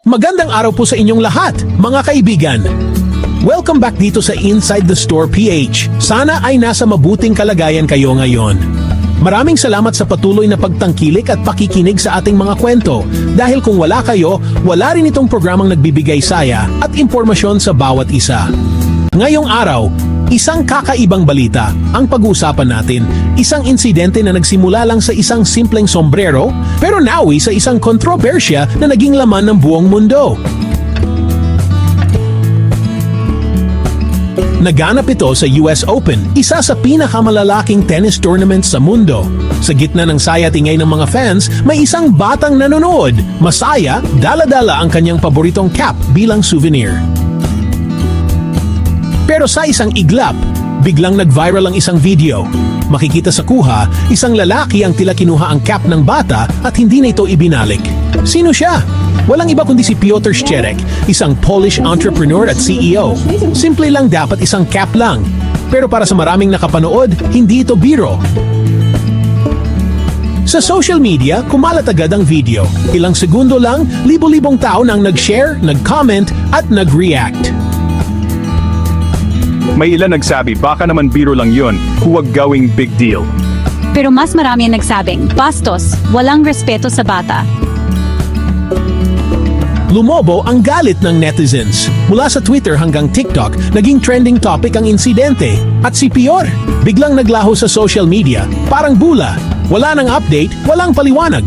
Magandang araw po sa inyong lahat, mga kaibigan. Welcome back dito sa Inside the Store PH. Sana ay nasa mabuting kalagayan kayo ngayon. Maraming salamat sa patuloy na pagtangkilik at pakikinig sa ating mga kwento. Dahil kung wala kayo, wala rin itong programang nagbibigay saya at impormasyon sa bawat isa. Ngayong araw, isang kakaibang balita ang pag-uusapan natin. Isang insidente na nagsimula lang sa isang simpleng sombrero, pero nawi sa isang kontrobersya na naging laman ng buong mundo. Naganap ito sa US Open, isa sa pinakamalalaking tennis tournament sa mundo. Sa gitna ng saya at ingay ng mga fans, may isang batang nanonood. Masaya, dala-dala ang kanyang paboritong cap bilang souvenir. Pero sa isang iglap, biglang nag-viral ang isang video. Makikita sa kuha, isang lalaki ang tila kinuha ang cap ng bata at hindi na ito ibinalik. Sino siya? Walang iba kundi si Piotr Szczerek, isang Polish entrepreneur at CEO. Simple lang dapat isang cap lang. Pero para sa maraming nakapanood, hindi ito biro. Sa social media, kumalat agad ang video. Ilang segundo lang, libo-libong tao nang nag-share, nag-comment at nag-react. May ilan nagsabi baka naman biro lang yun, huwag gawing big deal. Pero mas marami ang nagsabing, bastos, walang respeto sa bata. Lumobo ang galit ng netizens. Mula sa Twitter hanggang TikTok, naging trending topic ang insidente. At si Pior, biglang naglaho sa social media, parang bula. Wala nang update, walang paliwanag.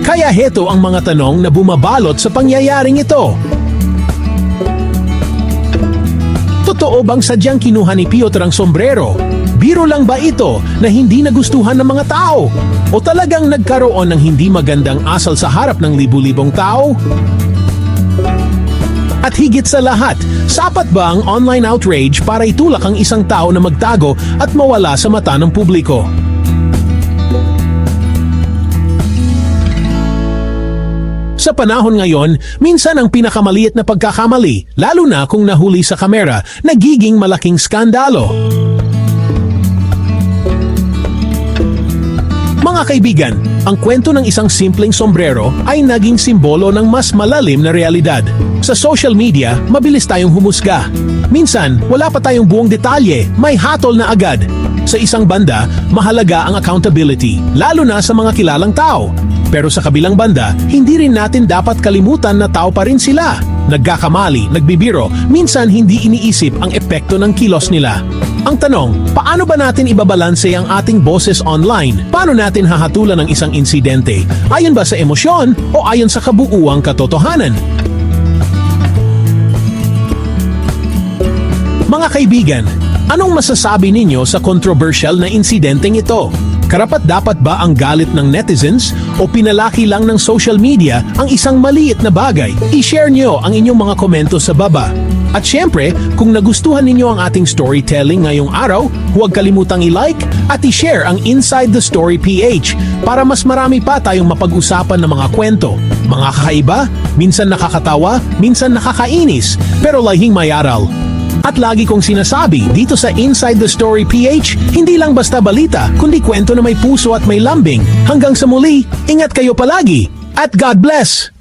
Kaya heto ang mga tanong na bumabalot sa pangyayaring ito. Totoo bang sadyang kinuha ni Piotr ang sombrero? Biro lang ba ito na hindi nagustuhan ng mga tao? O talagang nagkaroon ng hindi magandang asal sa harap ng libu-libong tao? At higit sa lahat, sapat ba ang online outrage para itulak ang isang tao na magtago at mawala sa mata ng publiko? Sa panahon ngayon, minsan ang pinakamaliit na pagkakamali, lalo na kung nahuli sa kamera, nagiging malaking skandalo. Mga kaibigan, ang kwento ng isang simpleng sombrero ay naging simbolo ng mas malalim na realidad. Sa social media, mabilis tayong humusga. Minsan, wala pa tayong buong detalye, may hatol na agad. Sa isang banda, mahalaga ang accountability, lalo na sa mga kilalang tao. Pero sa kabilang banda, hindi rin natin dapat kalimutan na tao pa rin sila. Nagkakamali, nagbibiro, minsan hindi iniisip ang epekto ng kilos nila. Ang tanong, paano ba natin ibabalanse ang ating boses online? Paano natin hahatulan ang isang insidente? Ayon ba sa emosyon o ayon sa kabuuang katotohanan? Mga kaibigan, anong masasabi ninyo sa controversial na insidenteng ito? Karapat-dapat ba ang galit ng netizens o pinalaki lang ng social media ang isang maliit na bagay? I-share nyo ang inyong mga komento sa baba. At syempre, kung nagustuhan ninyo ang ating storytelling ngayong araw, huwag kalimutang i-like at i-share ang Inside the Story PH para mas marami pa tayong mapag-usapan ng mga kwento. Mga kakaiba, minsan nakakatawa, minsan nakakainis, pero lahing may aral. At lagi kong sinasabi dito sa Inside the Story PH, hindi lang basta balita, kundi kwento na may puso at may lambing. Hanggang sa muli, ingat kayo palagi, at God bless!